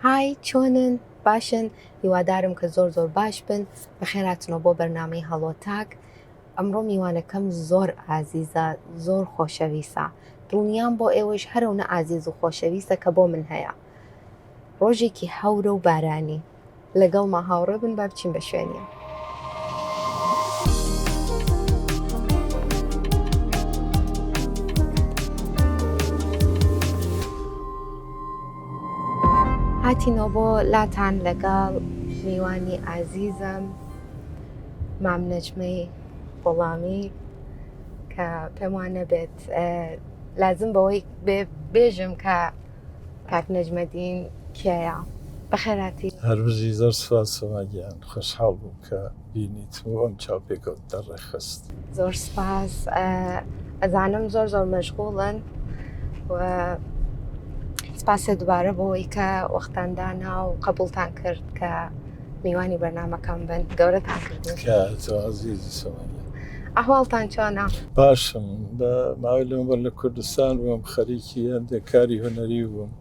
هاي چۆنن باشن هیوادارم کە زۆر باش بن بەخێراتنەوە بۆ بەرنامەی هەڵۆ تاک. ئەمڕۆ میوانەکەم زۆر ئازیزە زۆر خۆشەویستە دڵنیام بۆ ئێوەش هەرەونە ئازیز و خۆشەویستە کە بۆ من هەیە. ڕۆژێکی هەورە و بارانی لەگەڵما هاوڕێ بن با بچین بە شوێنی. هاتینەوە بۆ لاتان لەگەڵ میوانی ئازیزم مام نەجمەی وەڵامی کە پێم وانە بێت لازم بەوەی بێژم کە کاک نەجمەدین کێیە. بەخێراتی هەربژی زۆر سوپاسەوە گیان خۆشحاڵ بووم کە بینیتم و ئەم چاوپێکەوت دەڕێخست. زۆر سپاس. ئەزانم زۆر مەشغوڵن و سپاسێ دووبارە بۆەوەی کە وەختاندانا و قبولتان کرد کە میوانی بەرنامەکەم بن. گەورەتان کردن عزیزی سەمانە. ئەحواڵتان چۆنە؟ باشم بە ماوەی لەمەبەر لە کوردستان بووم خەریکی هەندێک کاری هونەری بووم.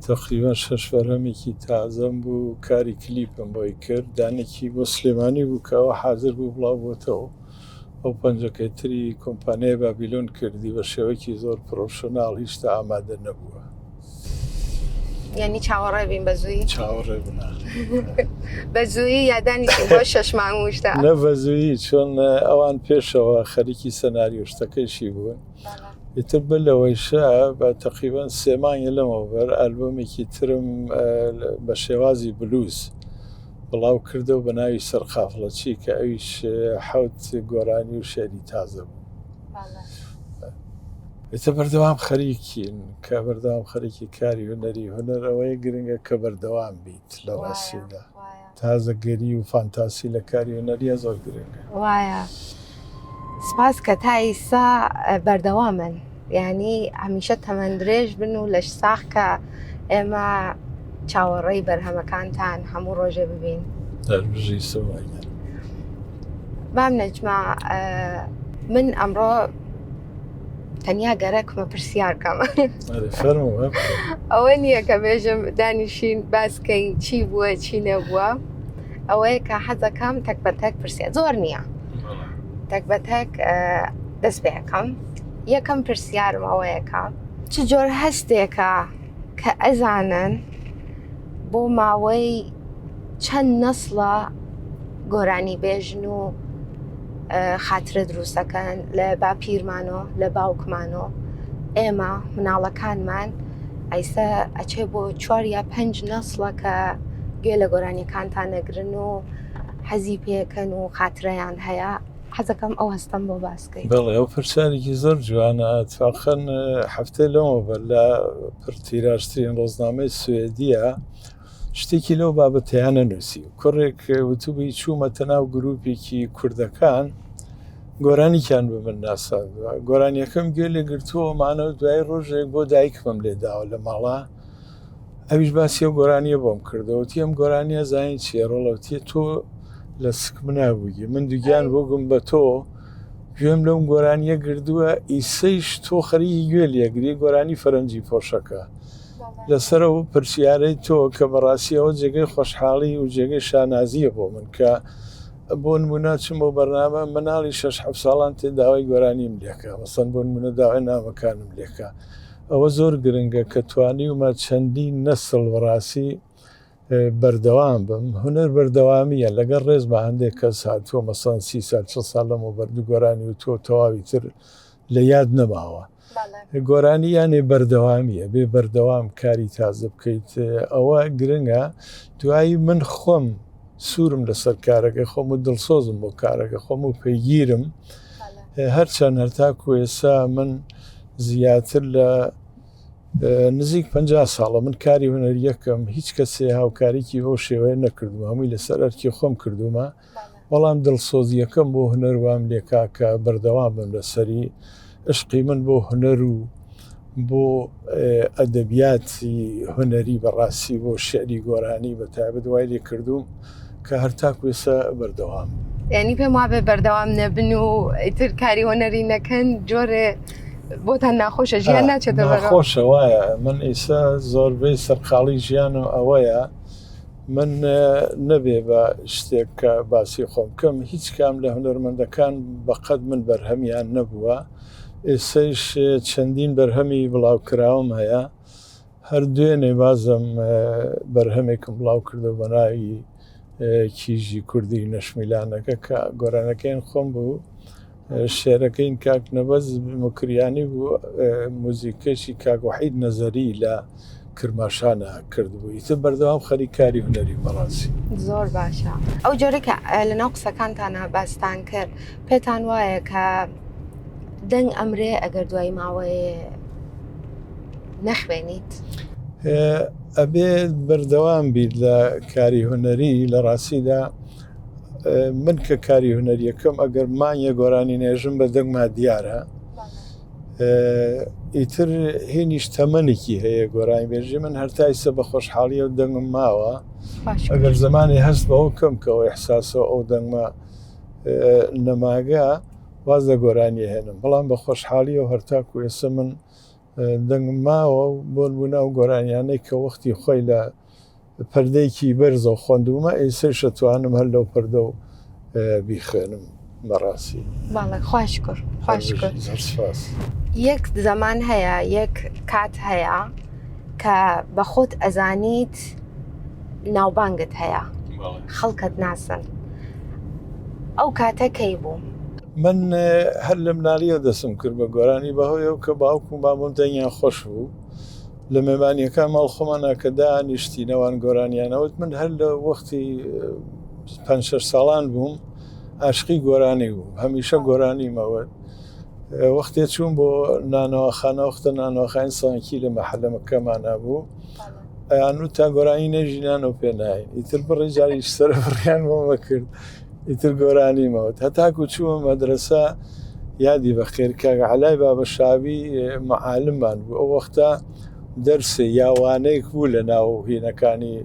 تقریبا 6 بەرهەمێکی تازەم بوو کاری کلیپم بۆی کرد دانێکی بۆ سلێمانی بوو کەەوە حاضر بوو بڵاو بۆتەوە ئەو پەنجەکەی تری کۆمپانیای بابیلۆن کردی بە شێوەیەکی زۆر پرۆفشناڵ هیچتا ئامادە نەبووە. یعنی چاوەڕێ بین بە زووی؟ چاوەڕێ بنا بە زووی یادانیشین بۆ 6 مانگ وشتا؟ نە بە زووی چۆن ئەوان پێشەوە خەریکی سەناریۆشتەکەیشی بوون. ئیتر بلەوەیشە بە تقریبان 3 مانگە لەمەوبەر ئەلبۆمێکی ترم بە شێوازی بلوز بڵاو کردە و بە ناوی سەرقافڵەچی کە ئەویش 7 گۆرانی و شێری تازە بوو. ئێتە بەردەوام خەریکین کە بەردەوام خەریکی کاری هونەری هونەر ئەوەیە گرنگە کە بەردەوام بیت لە ڕاستیدا. تازەگەری و فانتاسی لە کاری هونەریە زۆر گرنگە. وایە سپاس کە تا ئیسا بەردەوامن، یعنی هەمیشە تەمەندرێژ بن و لەش ساخ کە ئێمە چاوەڕێی بەرهەمەکانتان هەموو ڕۆژێ ببین. دەربژی سەوایە. مام نەجمە من ئەمڕۆ تەنیا گەرەکمە پرسیارکەم ئەوە نییە کە بێژم دانیشین باسکەین چی بووە چی نەبووە، ئەوەیە کە حەزەکەم تەک بە تەک پرسیار زۆر نییە تەک بە تەک دەست پێەکەم. یەکەم پرسیارم ئەوەیەکە چ جۆر هەستێکە کە ئەزانن بۆ ماوەی چەند نەسڵە گۆرانی بێژن و خاترە دروستەکەن لە باپیرمانەوە لە باوکمانەوە ئێمە مناڵەکانمان ئەیسا ئەچێ بۆ 4 یا 5 نەسڵە کە گوێ لە گۆرانیەکانتان نەگرن و حەزی پێکەن و خاترەیان هەیە. حەزەکەم ئەو هەستم بۆ باسکەی. بەڵێ ئەو پرسیارێکی زۆر جوانە. ئەتفاقەن هەفتەی لەمەوە لە پرتیراشترین ڕۆژنامەی سوێدیە شتێکی لەو بابەتیانە نووسی. کوڕێک وتوبی چوومەتە ناو گروپێکی کوردەکان گۆرانیان بە من ناساندووە. گۆرانیەکەم گوێ لێ گرتووەمانەوە دوای ڕۆژێک بۆ دایکمم لێداوە لە ماڵا. ئەویش باسی ئەو گۆرانیە بۆم کردەوەتی ئەم گۆرانیە زانین چیە ڕۆڵەوتیە تۆ لە سکم نابووی من دوگیان بۆگم بە تۆ گوێم لەم گۆرانیە گردووە ئیسەیش تۆ خەریکی گوێ لێگری گۆرانی فەرەنجی پۆشەکە لەسەر ئەو پرسیارەی تۆ کە بەڕاستیەوە جێگەی خۆشحاڵی و جێگەی شانازیە بۆ من کە بۆ نمونە چم بۆ بەرنامە مناڵی 6 ساڵان تێ داوای گۆرانیم لێکە مەسەن بۆ نمونە داوای نامەکانم لێکە. ئەوە زۆر گرنگە کە توانیومە چەندی نەسڵ بەڕاستی بەردەوام بم. هونەر بەردەوامیە لەگەڵ ڕێزمە هەندێک کەس هاتووە مەسەن 30 سال 40 ساڵ لەمەوە بەردوو گۆرانی و تۆ تەواوی تر لە یاد نەماوە. گۆرانی یانێ بەردەوامیە بێ بەردەوام کاری تازە بکەیت. ئەوە گرنگە دوایی من خۆم سوورم لەسەر کارەکە خۆم و دڵسۆزم بۆ کارەکە خۆم و پەیگیرم هەرچەند هەرتاکو ئێسا من زیاتر لە نزیک 50 ساڵە من کاری هونەریەکەم هیچ کەسێ هاوکاریکی بۆ شێوەیە نەکردومە هەمووی لەسەر ئەرکی خۆم کردومە. بەڵام دڵسۆزیەکەم بۆ هونەر وام لێکا کە بەردەوام بم لەسەری عشقی من بۆ هونەر و بۆ ئەدەبیاتی هونەری بەڕاستی بۆ شێعری گۆرانی بە تایبەت دوای لێ کردوم کە هەرتاکو ئێستا بەردەوام. یعنی پێم وابێ بەردەوام نەبن و ئیتر کاری هۆنەری نەکەن جۆرێ بۆتان ناخۆشە ژیان ناچێتە بەرەوە ناخۆشە وایە من ئێستا زۆربەی سەرقاڵی ژیانم ئەوەیە من نەبێ بە شتێک کە باسی خۆم بکەم هیچ کام لە هونەرمەندەکان بەقەد من بەرهەمیان نەبووە ئێستایش چەندین بەرهەمی بڵاوکراوم هەیە هەر دوێنێ بازم بەرهەمێکم بڵاو کردو بە ناوی کیژی کوردی نەشمیلانەکە کە گۆرانەکەیان خۆم بوو شێرەکەین کاک نەبەز مکریانی بوو موزیکەشی کاک وحید نەزەری لە کرماشانە کردبوو ئیتر بەردەوام خەریکاری هونەری بەڕاستی زۆر باشە ئەو جۆرەکە لەناو قسەکانتانە باستان کرد پێتان وایە کە دەنگ ئەمرێ ئەگەر دوای ماوەیە نەخوێنیت ئەبێ بەردەوام بیت لە کاری هونەری لە ڕاستیدا من کە کاری هونەریەکەم ئەگەر مانیە گۆرانی نێژم بە دەنگما دیارە ئیتر هێنیش تەمەنێکی هەیە گۆرانی بێژی من هەرتایسە بە خۆشحاڵیە و دەنگم ماوە ئەگەر زمانی هەست بەەوە کەم کەەوە ئەحساسەوە ئەو دەنگمە نەماگە واز لە گۆرانی هێنم بەڵام بە خۆشحاڵی و هەرتاکو ئێستا من دەنگم ماوە و بۆن بوونا و گۆرانیانەی کە وەختی خۆی لە پەردەیەکی بەرزە و خوێندومە ئێستا شەتوانم هەر لەو پەردە و بیخوێنم بەڕاستی باڵێ خوش کرد خوش کرد یەک زەمان هەیە یەک کات هەیە کە بە خۆت ئەزانیت ناوبانگت هەیە خەڵکت ناسن ئەو کاتە کەی بوو من هەر لە مناڵیە دەسم کرد بە گۆرانی بەهۆیەوە کە باوکم بامۆم دەنگیان خۆش بوو لە مێمانیەکان ماڵ خۆمانە کە دانیشتینەوان گۆرانیانەوت من هەر لە وەختی 5 ساڵان بووم عاشقی گۆرانی بوو هەمیشە گۆرانی مەوە وەختێ چوون بۆ نانەوەخانە وەختە نانەوەخانی سانکی لە مەحەلەمەکەمانە بوو ئەیان و تا گۆرانی نەژینان و پێناین ئیتر بڕی جاریش سەرە بڕیان بۆمە کرد ئیتر گۆرانی مەوت هەتاکو چووە مەدرسە یادی بە خێرکاگە عەلای بابەشاوی مەعالممان بوو ئەو وەختە دەرسێ یاوانەیەک بوو لە ناو هینەکانی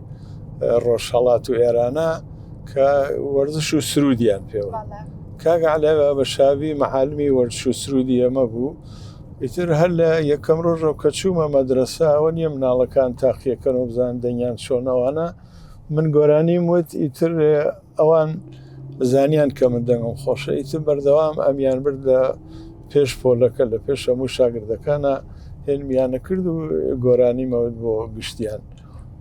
ڕۆژهەڵات و ئێرانە کە وەرزش و سرودیان پێوە کاگە عەلای بابەشاوی مەعالمی وەرزش و سرودی ئەمە بوو ئیتر هەر لە یەکەم ڕۆژەوە کە چوومە مەدرسە ئەوە نییە مناڵەکان تاقیەکەن و بزان دەنگیان چۆنەوانە من گۆرانیم وت ئیتر ئەوان بزانیان کە من دەنگم خۆشە ئیتر بەردەوام ئەمیان برد لە پێش پۆلەکە لە پێش هەموو شاگردەکانە هێنمیانە کرد و گۆرانی مەوت بۆ گشتیان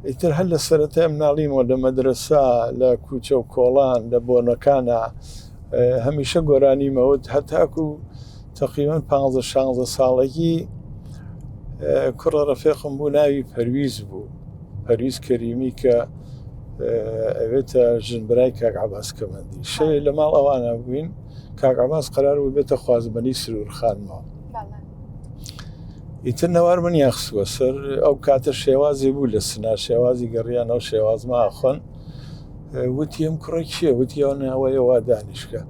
ئیتر هەر لە سەرەتای مناڵیمەوە لە مەدرسە لە کوچە و کۆڵان لە بۆنەکانە هەمیشە گۆرانی مەوت هەتاکو تقریباً 15 ساڵێکی کوڕە ڕەفیقم بوو ناوی پەرویز بوو پەرویز کەریمی کە ئەوێتە ژنبرای کاک عەباس کەمەندی شەوێ لە ماڵ ئەوانە بووین کاک عەباس قەرار بوو بێتە خوازبەنی سرورخانمەوە ئیتر نەوار من یاخسووە سەر ئەو کاتە شێوازی بوو لە سنا شێوازی گەڕیان ئەو شێوازما ئەخۆن وتی ئەم کوڕە کێ وتی ئەو ناوەیە وا دانیشکە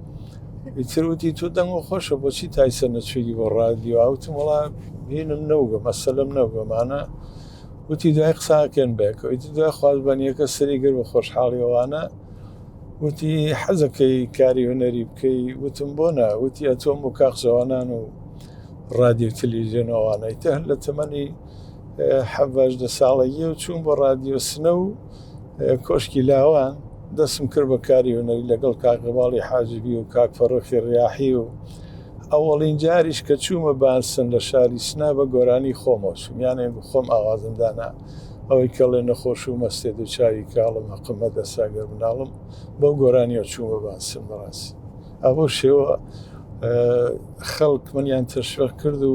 ئیتر وتی تۆ دەنگە خۆشە بۆچی تایسە نەچوێگی بۆ ڕادیۆ ئەوتم وەڵا هینم نەوگە مەسەلەم نەوگەمانە وتی دوای قساکەن بێکەوە ئیتر دوای خوازبەنیەکە سەری گر بە خۆشحاڵیەوانە وتی حەزەکەی کاری هونەری بکەی وتم بۆ نا وتی ئەتۆم بۆ کاخزەوانان و ڕادیۆ تەلەڤیزیۆنەوانە ئیتر لە تەمەنی 17 ساڵەیی و چوون بۆ ڕادیۆ سنە و کۆشکی لاوان دەستم کرد بە کاری هونەری لەگەڵ کاکەباڵی حاجبی و کاک فەڕۆخی ڕیاحی و ئەوەڵین جاریش کە چوومە بارسن لە شاری سنا بە گۆرانی خۆمەوە چوم یانێ خۆم ئاوازمدانا ئەوەی کەڵێ نەخۆش و مەستێ و چاوی کاڵم حقمە دەساگەر مناڵم بەو گۆرانیەوە چوومە باسم بەڕاستی ئەوە شێوە خەڵک منیان تەشویق کرد و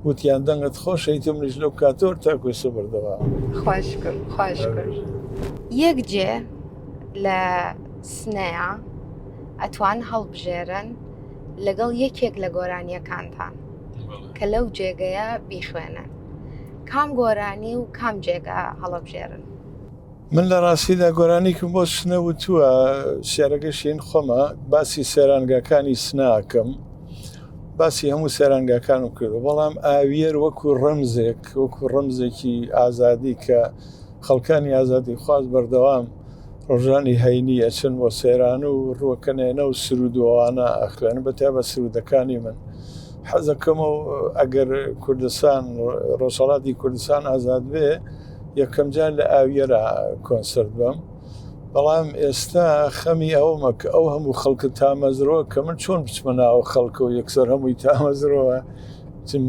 وتیان دەنگت خۆشە ئیتر منیش لەو کاتۆر تاکوێسە بەردەوام خوش کرد خوش کرد یەک جێ لە سنەیە ئەتوان هەڵبژێرن لەگەڵ یەکێک لە گۆرانیەکانتان کە لەو جێگەیە بیخوێنن کام گۆرانی و کام جێگە هەڵەبژێرن من لە ڕاستیدا گۆرانیکم بۆ سنە وتووە شێرەگەشین خۆمە باسی سێرانگاکانی سناکەم باسی هەموو سێرانگاکانم کردو بەڵام ئاویەر وەکو ڕەمزێکی ئازادی کە خەڵکانی ئازادی خواست بەردەوام ڕۆژانی هەینی ئەچن بۆ سێران و ڕووەکەنێنە و سرودوانە ئەخوێن بەتیا بە سرودەکانی من حەزەکەمەوە ئەگەر کوردستان ڕۆژهەڵاتی کوردستان ئازاد بێ یەکەم جار لە ئاویێرە کۆنسرت بم بەڵام ئێستا خەمی ئەومە کە ئەو هەموو خەڵکە تامەزرەوە کە من چۆن بچمە ناوە خەڵکە و یەکسەر هەمووی تامەزرەوە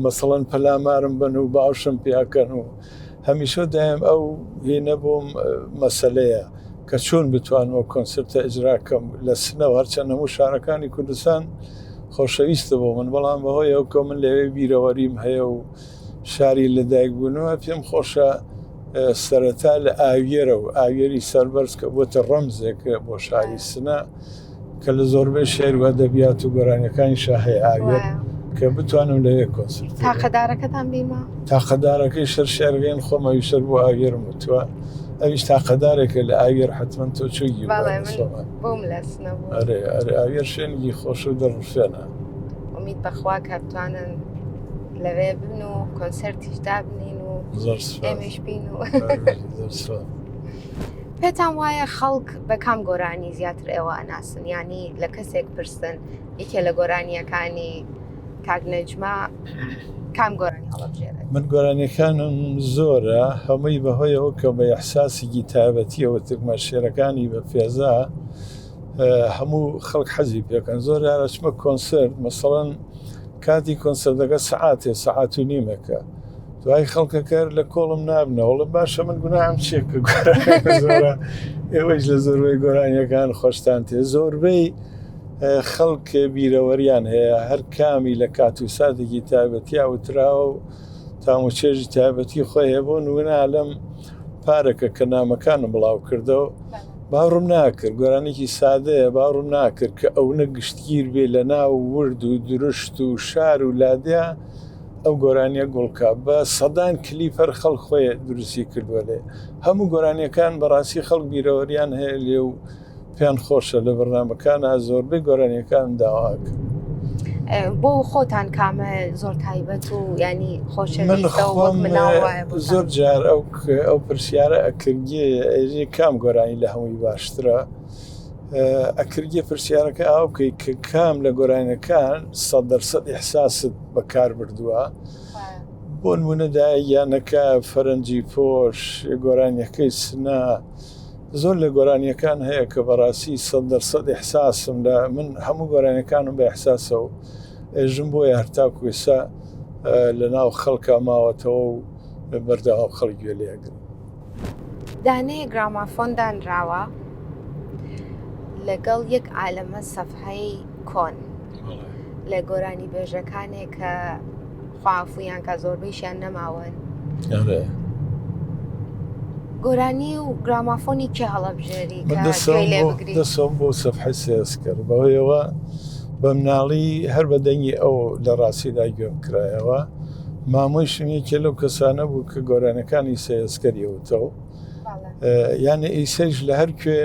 مەسەڵەن پەلامارم بن و باوشم پیاکەن و هەمیشە دایم ئەو هێنە بۆم مەسەلەیە کە چۆن بتوانەوە کۆنسرتە ئیجراکەم لە سنەوە هەرچەند هەموو شارەکانی کوردستان خۆشەویستە بۆ من بەڵام بەهۆی ئەو کە من لەوێ بیرەوەریم هەیە و شاری لەدایک بوونەوە پێم خۆشە سەرەتا لە ئاویێرە و ئاویێری سەربەرز کە بۆتە ڕەمزێکە بۆ شاری سنە کە لە زۆربەی شێر و ئەدەبیات و گۆرانیەکانی هەیە ئاویێر کە بتوانم لەوێ کۆنسرت تاقەدارەکەتان بیمە؟ تاقەدارەکەی شەرگەین خۆمەوی شەر بۆ ئاویێرم وتووە ئەویش تاقەدارێکە لە ئاویێر حتمەن تۆ چووی بۆم لەسنە ئەرێ ئاویێر شوێنی خۆش و دەڕفێنە ئومید بەخوا کە بتوانن لەوێ بن و کۆنسەرتیش دابنین و ئێمەش بین و پێتان وایە خەڵک بە کام گۆرانی زیاتر ئێوە ئەناسن ینی لە کەسێک پرسن یەکێ لە گۆرانیەکانی کاک نەجما کام گۆرانی هەڵەبژێرێت؟ من گۆرانیەکانم زۆرە هەمووی بەهۆیەوە کە بە ئەحساسێکی تایبەتیەوە ترمە شێرەکانی بە فێزا هەموو خەڵک حەزی پێکەن زۆر یارەچمە کۆنسرت مەسەڵەن کاتی کۆنسەردەکە سەعاتێ سەعات و نیمەکە دوای خەڵکەکە لە کۆڵم نابنەوەڵە باشە من گوناهم چێکە زۆرە ئێوەش لە زۆربەی گۆرانیەکان خۆشتان تێ زۆربەی خەڵک بیرەوەریان هەیە هەر کامی لە کات و ساتێکی تایبەتیا وتراوە و تاموچێژی تایبەتی خۆی هەیە بۆ نوێنا لەم پارەکە کە نامەکانم بڵاو کردەوە باوڕم ناکرد گۆرانێکی سادەیە باوڕم ناکرد کە ئەوە گشتگیر بێ لە ناو ورد و درشت و شار و لادیا ئەو گۆرانیە گوڵکە بە سەدان کلیپەر خەڵک خۆی دروستی کردووە لێ هەموو گۆرانیەکان بەڕاستی خەڵک بیرەوەریان هەیە لێ و پێیان خۆشە لە بەرنامەکانە زۆربەی گۆرانیەکان داواکە بۆ خۆتان کامە زۆر تایبەت و ینی خۆشە زۆر جار ئەو پرسیارە ئەکردگی ئێژێ کام گۆرانی لە هەمووی باشترە ئەکردگی پرسیارەکە ئاو بکەی کە کام لە گۆرانیەکان 100% ئیحساست بەکار بردووە بۆ نمونەدا یانەکە فەرەنجی پۆش گۆرانیەکەی سنا زۆر لە گۆرانیەکان هەیە کە بەڕاستی 100% ئیحساسم لە من هەموو گۆرانیەکانم بە ئیحساسە و ئێژم بۆیە هەرتاکو ئێستا لە ناو خەڵکە ماوەتەوە و بەرداوام خەڵک گوێ لێگرن دانەیە گرامافۆندان راوە لەگەڵ یەک عالەمە سەفحەی کۆن لە گۆرانی بێژەکانێک کە خوافویان کە زۆربەیشیان نەماون گۆرانی و گرامافۆنی کێ هەڵەبژێری دەسەم بۆ سەفحەی سێز کرد بەهۆیەوە بە مناڵی هەر بە دەنگی ئەو لە ڕاستیدا گوێم کرایەوە مامۆی شمێکێ لەو کەسانە بوو کە گۆرانەکانی سێزکەریەوتەوە یانە ئیسەش لە هەر کوێ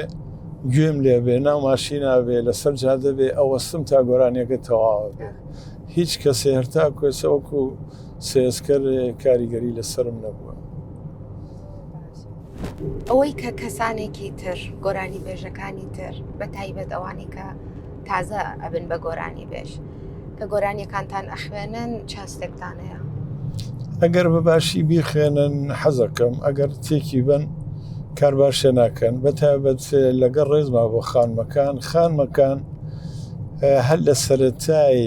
گوێم لێ بێ ناو ماشینا بێ لەسەر جادە بێ ئەوەستم تا گۆرانیەکە تەواوە بێ هیچ کەسێ هەرتا کوێسەوەکو سێزکەر کاریگەری لەسرم نەبووە ئەوەی کە کەسانێکی تر گۆرانی بێژەکانی تر بە تایبەت ئەوانی کە تازە ئەبن بە گۆرانی بێژ کە گۆرانیەکانتان ئەخوێنن چاستێکتان هەیە ئەگەر بە باشی بیخوێنن حەزەکەم ئەگەر تێکی بن کار باشە ناکەن بە تایبەت لەگەڵ ڕێزما بۆ خانمەکان هەر لە سەرەتای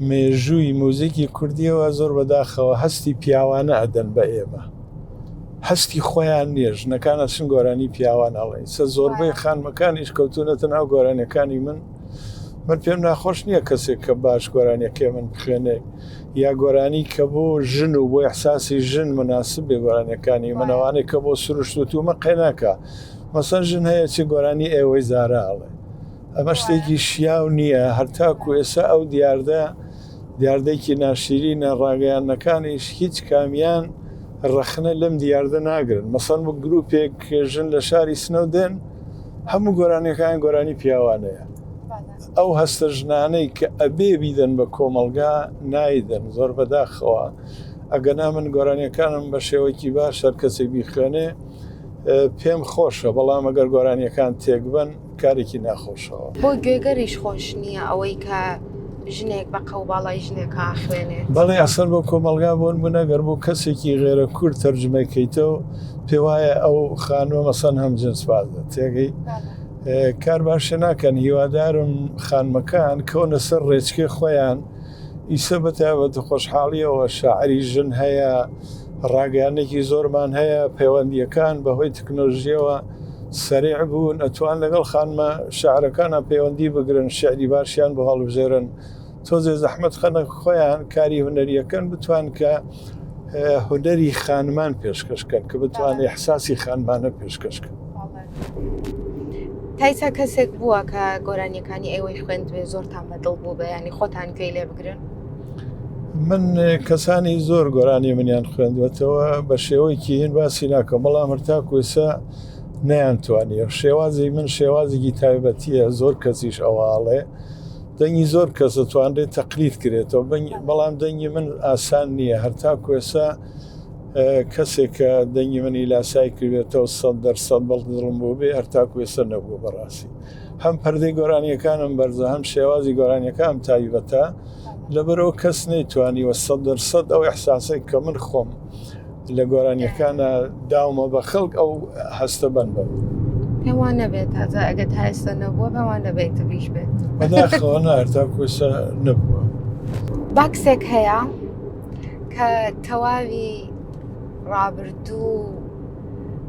مێژووی موزیکی کوردیەوە زۆر بەداخەوە هەستی پیاوانە ئەدەن بە ئێمە هەستی خۆیان نییە ژنەکانە چن گۆرانی پیاوان ئەڵێن سە زۆربەی خانمەکانیش کەوتونەتە ناو گۆرانیەکانی من پێم ناخۆش نییە کەسێک کە باش گۆرانیەکەی من بخوێنێ یا گۆرانی کە بۆ ژن و بۆ ئەحساسی ژن مناسب بێ گۆرانیەکانی منەوانێک کە بۆ سروشت و تومە قەیناکە مەسەن ژن هەیە چی گۆرانی ئێوەی زارەڵێ ئەمە شتێکی شیاو نییە هەرتاکو ئێستا ئەو دیاردەیەکی ناشیرینە ڕاگەیانەکانیش هیچ کامیان ڕەخنە لەم دیاردە ناگرن مەسەن بۆ گروپێک ژن لە شاری سنەودێن هەموو گۆرانیەکان گۆرانی پیاوانەیە ئەو هەستە ژنانەی کە ئەبێ بیدەن بە کۆمەلگا نایدەن زۆر بەداخەوە ئەگەنا من گۆرانیەکانم بە شێوەیەکی باش هەر کەسێک بیخوێنێ پێم خۆشە بەڵام ئەگەر گۆرانیەکان تێک بن کارێکی ناخۆشەوە بۆ گوێگەریش خۆش نییە ئەوەی کە ژنێک بە قەوباڵای ژنێکا خوێنێت بەڵێ ئەسەر بۆ کۆمەلگا بۆن بنەگەر بۆ کەسێکی غێرە کورد تەرجمەکەیتەوە پێ وایە ئەو خانووە مەسەن هەم جنسپازە تێگەی کار باشە ناکەن هیوادارم خانمەکان کەونە سەر ڕێچکێ خۆیان ئیسە بەتابەت خۆشحاڵیەوە شاعری ژن هەیە ڕاگەیانێکی زۆرمان هەیە پەیوەندیەکان بەهۆی تکنۆلژیەوە سەریع بوون ئەتوان لەگەڵ خانمە شاعرەکانە پەیوەندی بگرن شعری باشیان بۆ هەڵبژێرن تۆزێ زەحمەت خەنە خۆیان کاری هونەریەکەن بتوان کە هونەری خانمان پێشکەشکەن کە بتوانێت احساسی خانمانە پێشکەشکەن. تایسا کەسێک بووە کە گۆرانیەکانی ئێوەی خوێندوێ زۆرتان بەدڵ بوو بە ینی خۆتان گوێی لێ بگرن؟ من کەسانی زۆر گۆرانی منیان خوێندوێتەوە بە شێوەیەکی هین باسی ناکەم بەڵام هەرتاکو ئێستا نەیانتوانیە شێوازی من شێوازێکی تایبەتیە زۆر کەسیش ئەوواڵێ دەنگی زۆر کەس دەتوانرێت تەقلید کرێتەوە بەڵام دەنگی من ئاسان نییە هەرتاکو ئێستا کەسێک کە دەنگی منی لاسای کردێتەوە 100% بەڵدڵم بۆ بێ هەرتاکو ئێستا نەبوو بەڕاستی هەم پەردەی گۆرانیەکانم بەرزە هەم شێوازی گۆرانیەکان تایبەتە لەبەرەوە کەس نەیتوانیوە 100% ئەو احساسێک کە من خۆم لە گۆرانیەکانە داومە بە خەڵک ئەو هەستە بەن بە پێوان نەبێت تازە ئەگەر تا ئێستا نەبووە پێوان نەبێت بیش بێت بەداخەوە هەرتاکو ئێستا نەبووە. باکسێک هەیە کە تەواوی ڕابردوو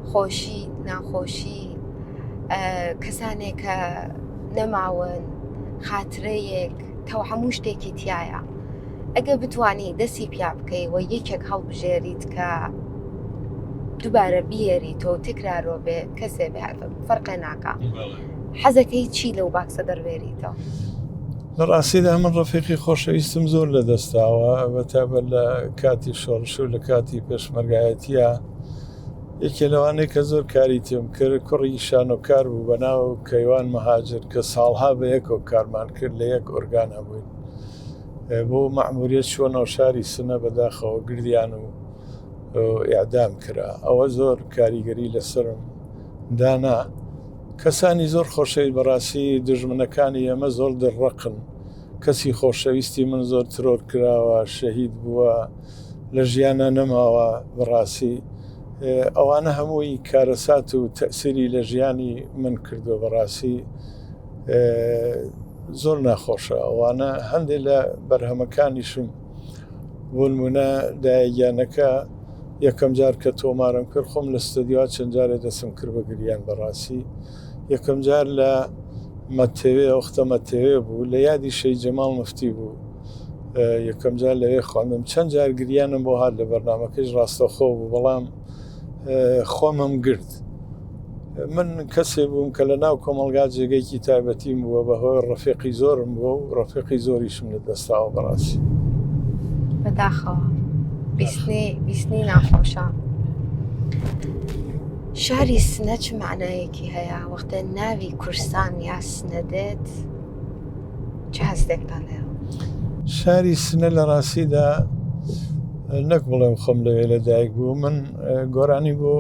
خۆشی ناخۆشی کەسانێک کە نەماون خاترەیەک تەو هەموو شتێکی تایە ئەگە بتانی دەستی پیا بکەی و یەکێک هەڵبژێریت کە دووبارە بیێریتەوە تکرارۆ بێ کەسێ بێ فەرقە ناکە حەزەکەی چی لەو باکسە دەروێریتەوە؟ لە ڕاستیدا من ڕەفیقی خۆشەویستم زۆر لەدەستاوە بەتابەت لە کاتی شۆڕش و لە کاتی پێشمەرگایەتیە یەکێ لەوانەیە کە زۆر کاری تێم کرد کوڕی شانۆکار بوو بەناو کەیوان مەهاجر کە ساڵها بە یەکەوە کارمان کرد لە یەک ئۆرگانە بووین بۆ مەعموریەت چوونەوە شاری سنە بەداخەوە گردیان و ئیعدام کرا ئەوە زۆر کاریگەری لەسرم دانا کەسانی زۆر خۆشەویست بەڕاستی دژمنەکانی ئەمە زۆر دڕەقن کەسی خۆشەویستی من زۆر ترۆر کراوە شەهید بووە لە ژیانە نەماوە بەڕاستی ئەوانە هەمووی کارەسات و تەسیری لە ژیانی من کردو بەڕاستی زۆر ناخۆشە ئەوانە هەندێک لە بەرهەمەکانیشم بۆ نمونە دایەگیانەکە یەکەم جار کە تۆمارم کرد خۆم لە ستدیوات چەند جارێ دەسم کرد بە گریان بەڕاستی یەکەم جار لە مەتەوێ وەختە مەتەوێ بوو لە یادی شەی جەماڵ مفتی بوو یەکەم جار لەوێ خواندم چەند جار گریانم بۆ هات لە بەرنامەکەش ڕاستەخۆ بوو بەڵام خۆمم گرت من کەسێ بووم کە لە ناو کۆمەلگا جێگەیکی تایبەتیم بووە بەهۆی ڕەفیقی زۆرم بووە و ڕەفیقی زۆریشم لە دەستاوە بەڕاستی بەداخەوە بیستنی ناخۆشە شاری سنە چ معنایەکی هەیە وەختە ناوی کورسان یا سنە دێت چه هەستێکتان هەیە؟ شاری سنە لە ڕاستیدا نەک بڵێم خۆم لەوێ لەدایک بوو من گۆرانی بۆ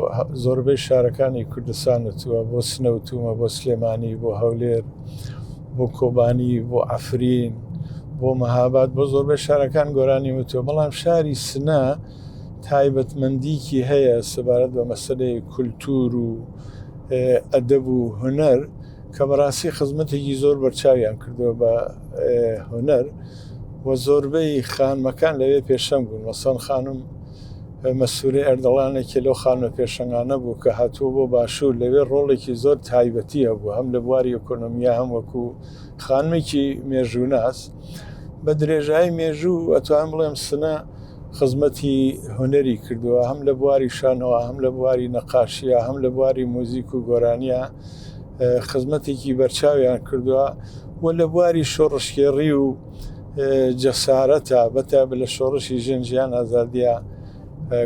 زۆربەی شارەکانی کوردستان وتووە بۆ سنە وتومە بۆ سلێمانی بۆ هەولێر بۆ کۆبانی بۆ ئەفرین بۆ مەهاباد بۆ زۆربەی شارەکان گۆرانی وتووە بەڵام شاری سنە تایبەتمەندیکی هەیە سەبارەت بە مەسەلەی کولتور و ئەدەب و هونەر کە بەڕاستی خزمەتێکی زۆر بەرچاویان کردووە بە هونەر و زۆربەی خانمەکان لەوێ پێشەنگ بوون مەسەڵەن خانم مەسووری ئەردەڵانێکی لەو خانمە پێشەنگانە بوو کە هاتووە بۆ باشوور لەوێ ڕۆڵێکی زۆر تایبەتی هەبوو هەم لە بواری ئۆکۆنۆمیا هەم وەکو خانمێکی مێژووناس بە درێژایی مێژوو ئەتوان بڵێم سنە خزمەتی هونەری کردووە هەم لە بواری شانەوە هەم لە بواری نەقاشیە هەم لە بواری مۆزیک و گۆرانیە خزمەتێکی بەرچاویان کردووە و لە بواری شۆڕشکێڕی و جەسارەتە بەتابە لە شۆڕشی ژێنجیان ئازادیە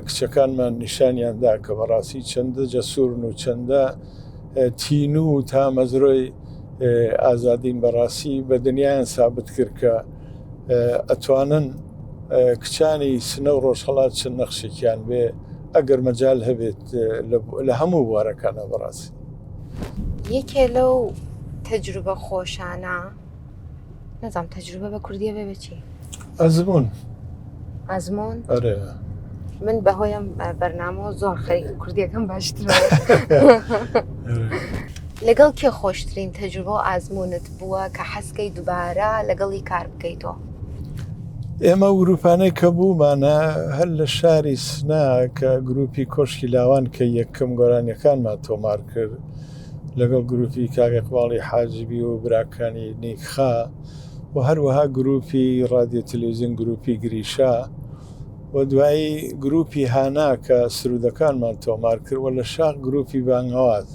کچەکانمان نیشانیاندا کە بەڕاستی چەندە جەسوورن و چەندە تین و تا مەزرۆی ئازادین بەڕاستی بە دنیایان سابت کرد کە ئەتوانن کچانی سنە و ڕۆژهەڵات چەند نەخشێکیان بێ ئەگەر مەجال هەبێت لە هەموو بوارەکانە بەڕاستی یەکێ لەو تەجروبە خۆشانە نەزانم تەجروبە بە کوردیە بێ بچی ئەزمون ئەزمۆن ئەرێ من بەهۆیەم بەرنامە زۆر خەریک کوردیەکەم باشترە لەگەڵ کێ خۆشترین تەجروبە و ئازمونت بووە کە حەزکەی دووبارە لەگەڵی کار بکەیتەوە ئێمە گروپانەی کە بوومانە هەر لە شاری سنا کە گروپی کۆشکی لاوان کە یەکەم گۆرانیەکانمان تۆمار کرد لەگەڵ گروپی کاک ئیقباڵی حاجبی و براکانی نیکخا و هەروەها گروپی رادیۆ تەلەڤیزیۆن گروپی گریشا و دوایی گروپی هانا کە سرودەکانمان تۆمار کرد و لە شاق گروپی بانگەواز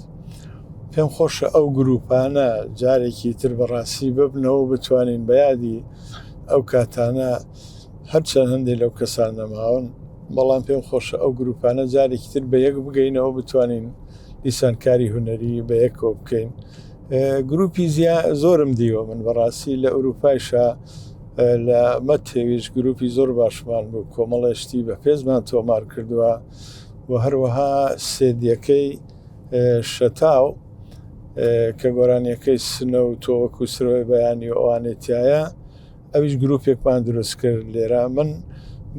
پێم خۆشە ئەو گروپانە جارێکی تر بەڕاستی ببنەوە بتوانین بەیادی ئەو کاتانە هەرچەند هەندێک لەو کەسان نەماون بەڵام پێم خۆشە ئەو گروپانە جارێکی تر بە یەک بگەینەوە بتوانین دیسانکاری هوەری بە یەکەوە بکەین گروپی زۆرم دیوە من بەڕاستی لە ئەوروپایشە لە مەتێویش گروپی زۆر باشمان بوو کۆمەڵێشتی بە پێزمان تۆمار کردووە و هەروەها سێدیەکەی شەتاو کە گۆرانیەکەی سنە و تۆوەکو سرۆی بەیانی و ئەوانێتیایە ئەویش گروپێکمان دروست کرد لێرە من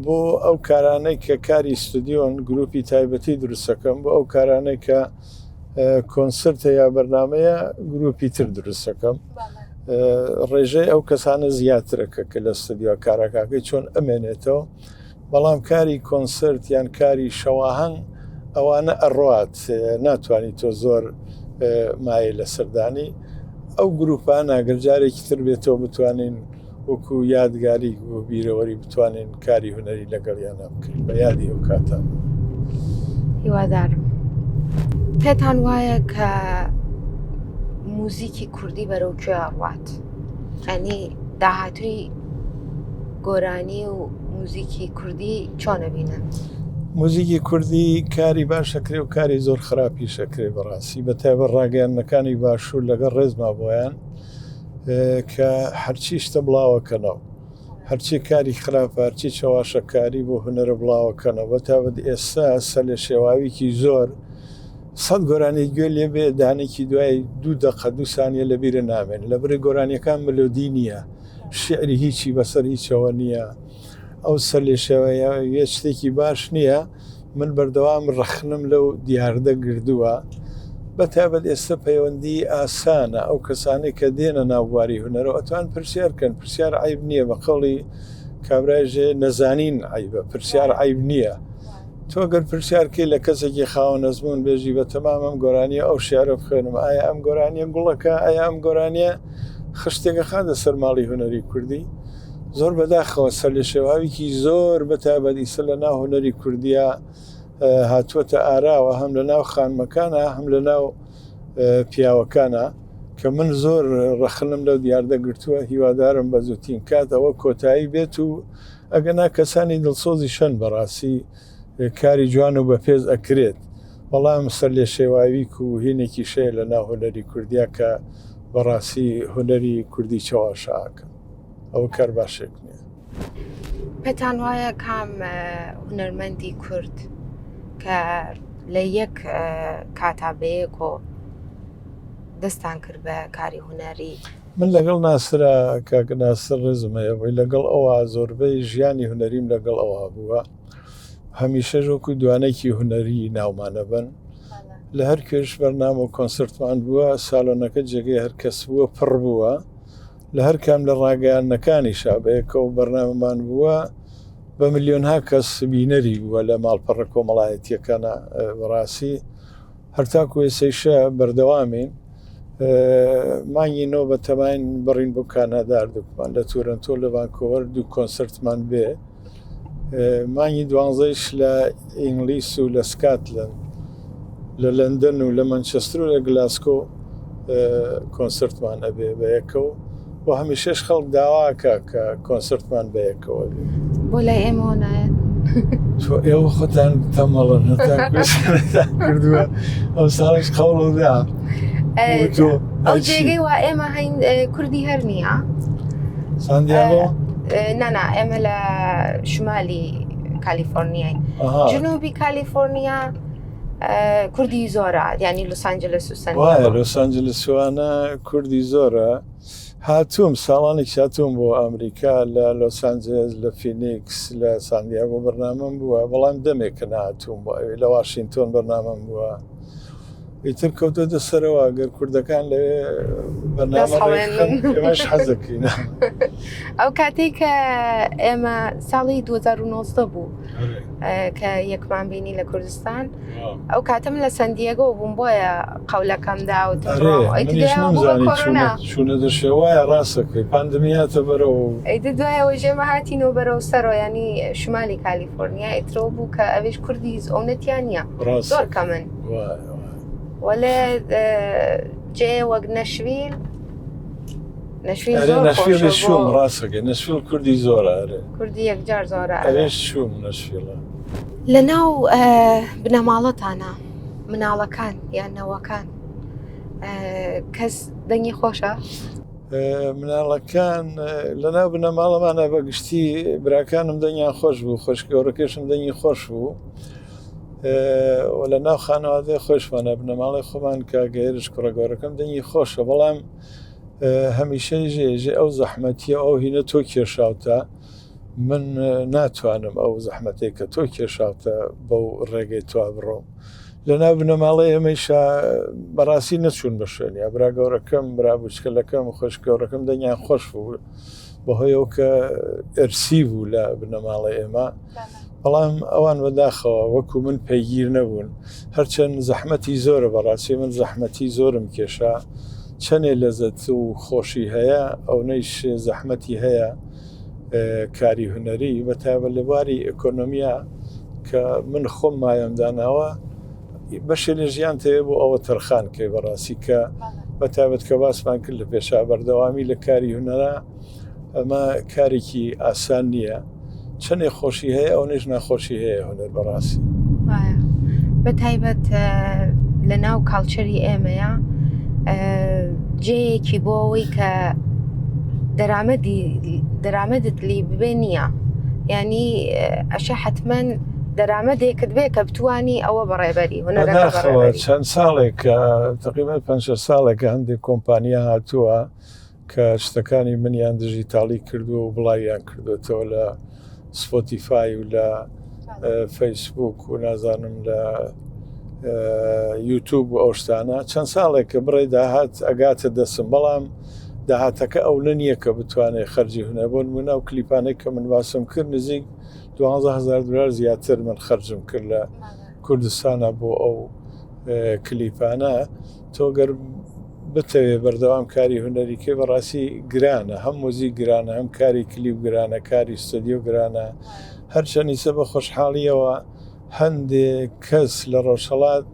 بۆ ئەو کارانەی کە کاری استودیۆن گروپی تایبەتی دروستەکەم بۆ ئەو کارانەی کە کۆنسرتە یا بەرنمەیە گروپی تر دروستەکەم ڕێژەی ئەو کەسانە زیاترەکە کە لە استودیۆ کارەکەکەی چۆن ئەمێنێتەوە بەڵام کاری کۆنسرت یان کاری شەواهەنگ ئەوانە ئەڕات ناتوانانی تۆ زۆر مایە لە سەردانی ئەو گروپان ئەگەرجارێکی تر بێتەوە بتوانین وەکو یادگاری و بیرەوەری بتوانین کاری هوەری لەگەڵیانە بکەین بە یادی ئەو کاتان هیوادارم پێتان وایە کە موزیکی کوردی بەرەو کوێ ئەڕوات ئەنی داهاتووی گۆرانی و موزیکی کوردی چۆنە بینن موزیکی کوردی کاری باشەکرێ و کاری زۆر خراپی شەکرێ بەڕاستی بە تایبەت ڕاگەیاندنەکانی باشوور لەگەڵ ڕێزما بۆیان کە هەرچی شتە بڵاوەکەنەوە هەرچی کاری خراپە هەرچی چاواشەکاری بۆ هونەرە بڵاوەکەنەوە تابەت ئێستا سە لە شێواویکی زۆر سەد گۆرانی گوێ لێ بێ دانێکی دوای 2 دقە 2 سانیە لە بیرە نامێن لە بڕی گۆرانیەکان ملۆدی نییە شعری هیچی بەسەر هیچەوە نییە ئەو سەر لێ شێوەیە شتێکی باش نییە من بەردەوام ڕەخنم لەو دیاردە گردووە بە تابەت ئێستا پەیوەندی ئاسانە ئەو کەسانەی کە دێنە ناوبواری هونەرەوە ئەتوان پرسیارکەن پرسیار عیب نییە بە قەڵی کابراژێ نەزانین عیبە پرسیار عیب نییە تۆ گەر پرسیارکەی لە کەسێکی خاوە نەزمون بێژی بە تەمام ئەم گۆرانیە ئەو شیعرە بخێنم ئایا ئەم گۆرانیە گوڵەکە ئایا ئەم گۆرانیە خشتێکە خاتە سەر ماڵی هوەری کوردی زۆر بەداخەوە سەر لە شێواویکی زۆر بە تابەت ئیسە لە ناو هوەری کوردیە هاتووەتە ئاراوە هەم لە ناو خانمەکانە هەم لە ناو پیاوەکانە کە من زۆر ڕەخنم لەو دیاردە گرتووە هیوادارم بە زووتین کاتەوە کۆتایی بێت و ئەگەنا کەسانی دڵسۆزی شەن بەڕاستی کاری جوان و بەپێز ئەکرێت بەڵام سەر لێ شێواویک و هینێکی شەیە لە ناو هوەری کوردیا کە بەڕاستی هوەری کوردی چاواشاکە ئەوە کار باشێک نییە پێتان وایە کام هونەرمەندی کورد کە لە یەک کاتابەیەک و دەستان کرد بە کاری هوەری من لەگەڵ ناسرە کاکە ناسر ڕێزمەیە بۆی لەگەڵ ئەوە زۆربەی ژیانی هوەریم لەگەڵ ئەوە بووە هەمیشە ژۆکو دوانێکی هوەری ناومانە بن لە هەر کوێش بەرنامە و کۆنسرتمان بووە ساڵۆنەکە جێگەی هەرکەس بووە پڕ بووە لە هەر کام لە ڕاگەیاندنەکانی شابەیەکە و بەرنامەمان بووە بە ملیۆنها کەس بینەری بووە لە ماڵپەڕە کۆمەڵایەتیەکانە بەڕاستی هەرتاکو ێسەیشە بەردەوامین مانگی نۆ بە تەماین بڕین بۆ کانادار دوکمان لە تورنتۆ لە ڤانکۆڤەر 2 کۆنسرتمان بێ مانگی 12ش لە ئینگلیس و لە سکاتلند لە لەندەن و لە مانچەستر و لە گلاسکۆ کۆنسرتمان ئەبێ بە یەکەوە و هەمیشەش خەڵک داواکە کە کۆنسرتمان بە یەکەوە بێ بۆ لای ئێمەوە نایەت تۆ ئێوە خۆتان تەمەڵن کردووە ئەو ساڵش قەوڵدا ئەو جێگەی وا ئێمە هەین کوردی هەر نییە ساندیاگۆ نەنا ئێمە لە شمالی کالیفۆرنیای جنوبی کالیفۆرنیا کوردی زۆرە یعنی لۆس ئانجلس و سن وایە لۆس ئانجلسوانە کوردی زۆرە هاتووم ساڵانی هاتووم بۆ ئەمریکا لە لۆس ئانجلس لە فینیکس لە ساندیاگۆ بەرنامەم بووە بەڵام دەمێکە نهاتووم بۆ ئەوێ لە واشنگتۆن بەرنامەم بووە ئیتر کەوتۆتە سەرەوە گەر کوردەکان لەوێ بەرنامەش حەزەکەین. ئەو کاتێک کە ئێمە ساڵی 2009 بوو کە یەکمان بینی لە کوردستان ئەو کاتم لە سندیەگۆ بووم بۆیە قەولەکەمدا و چونە دەشێوایە ڕاستەکەی پاندمیاتە بەرەوە ئەیدە دوایەوە ژێمە هاتینەوە بەرەو سەرەوە ینی شمالی کالیفۆرنیا ئیترۆ بوو کە ئەوێش کوردی ئەوەتیان نیە زۆر کە من وەلێ جێ وەک نەشویل نەشویل شوم ڕاستەکەی نەشویل کوردی زۆرە کوردی یەکجار زۆرە ئەوێش شوم نەشویلە لە ناو بنەماڵەتانە مناڵەکان یان نەوەکان کەس دەنگی خۆشە؟ مناڵەکان لەناو بنەماڵەمانە بەگشتی براکانم دەنگیان خۆش بوو خۆشگەورەکەشم دەنگی خۆش بوو لە ناو خانەوادەی خۆشمانە بنەماڵی خۆمان کاگەێرش کوڕەگەورەکەم دەنگی خۆشە بەڵام هەمیشەی ژێژێ ئەو زەحمەتیە ئەو هینە تۆ کێشاوتە من ناتوانم ئەو زەحمەتێک کە تۆ کێشاوتە بەو ڕێگەی توا بڕۆم لەناو بنەماڵی ئەمەیشا بەڕاستی نەچوون بە شوێنیا برا گەورەکەم برا بچکەلەکەم خۆشگەورەکەم دەنگیان خۆش بوو بەهۆیەوە کە ئەرسی بوو لە بنەماڵی ئێمە بەڵام ئەوان بەداخەوە وەکو من پەیگیر نەبوون هەرچەند زەحمەتی زۆرە بەڕاستی من زەحمەتی زۆرم کێشا چەندێ لەزەت و خۆشی هەیە ئەو نەیش زەحمەتی هەیە کاری هونەری بەتابە لە باری ئەکۆنۆمیا کە من خۆم مایەمداناوە بەشێ لە ژیان تەیە بۆ ئەوە تەرخان کەی بەڕاستی کە بەتابەت کە باسمان کرد لە پێشا بەردەوامی لە کاری هونەرە ئەمە کارێکی ئاسان نییە چەندێ خۆشی هەیە ئەو نێژ ناخۆشی هەیە هونەر بەڕاستی بە تایبەت لە ناو کاڵچەری ئێمەیە جێیەکی بۆ ئەوەی کە دەرامەدت لی ببێ نییە ینی ئەشە حتمما دەرامەدێکت بێ کە بتوانی ئەوە بەڕێبەری هونەرەوە چەند ساڵێک تقریبا 5 ساڵێکە هەندێک کۆمپانیا هاتووە کە شتەکانی منیان دیژیتاڵی کردو و بڵاویان کردوێتەوە لە سپۆتیفای و لە فەیسبوک و نازانم لە یوتوب و ئەو شتانە چەند ساڵێک کە بڕێ داهات ئەگاتە دەسم بەڵام داهاتەکە ئەو نییە کە بتوانێت خەرجی هونە بۆ نمونە و کلیپانێک کە من باسم کرد نزیک 12,000 دلار زیاتر من خەرجم کرد لە کوردستانە بۆ ئەو کلیپانە تۆ گەر بتەوێ بەردەوام کاری هونەریکێ بەڕاستی گرانە هەم مۆزیک گرانە هەم کاری کلیپ گرانە کاری ستۆدیۆ گرانە هەرچەندیسە بە خۆشحاڵیەوە هەندێک کەس لە ڕۆژهەڵات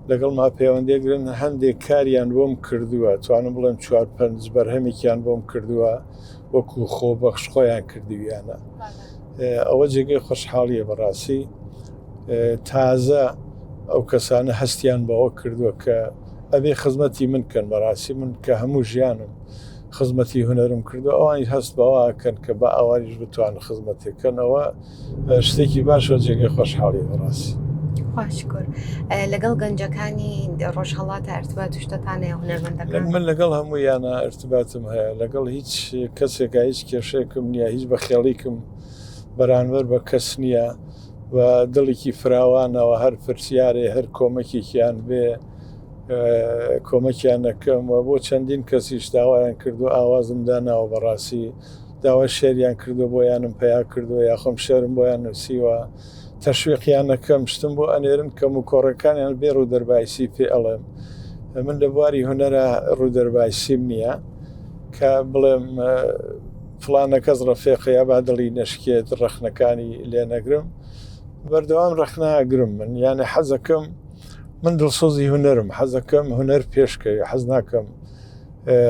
لەگەڵ ما پەیوەندێگرن هەندێک کاریان بۆم کردووە توانم بڵێم 4-5 بەرهەمێکیان بۆم کردووە وەکو خۆبەخش خۆیان کردویانە ئەوە جێگەی خۆشحاڵیە بەڕاستی تازە ئەو کەسانە هەستیان بەوە کردووە کە ئەبێ خزمەتی من کەن بەڕاستی من کە هەموو ژیانم خزمەتی هونەرم کردو ئەوانی هەست بەواکەن کە بە ئاواریش بتوانن خزمەتێکەکەنەوە شتێکی باشە جێگەی خۆشحاڵی بەڕاستی خوشکر لەگەڵ گەنجەکانی ڕۆژهەڵاتە ئەرتبات شتتانەیە هونەرمەندەکان من لەگەڵ هەموویانە ئەرتباتم هەیە لەگەڵ هیچ کەسێکە هیچ کێشەیەکم نییە هیچ بەخێڵیکم بەرانبەر بە کەس نییە و دڵێکی فراوانەوە هەر پرسیارێ هەر کۆمەکێکیان بێ کۆمەکیانەکەم و بۆ چەندین کەسیش داوایان کردو ئاوازم داناوە بەڕاستی داوا شێریان کردو بۆیانم پیا کردو یاخۆم شێرم بۆیان نووسیوە تەشویقیانەکەم شتم بۆ ئەنێرن کەم و کۆڕەکانیان بێ ڕوودەربایسی پێ ئەڵێم من لە بواری هونەرە ڕوودەربایسیم نییە کە بڵێم فلانە کەس ڕەفێقەیە با دڵی نەشکێت ڕەخنەکانی لێ نەگرم بەردەوام ڕەخناگرم من یانە حەزەکەم من دڵسۆزی هونەرم حەزەکەم هونەر پێشکەوی حەز ناکەم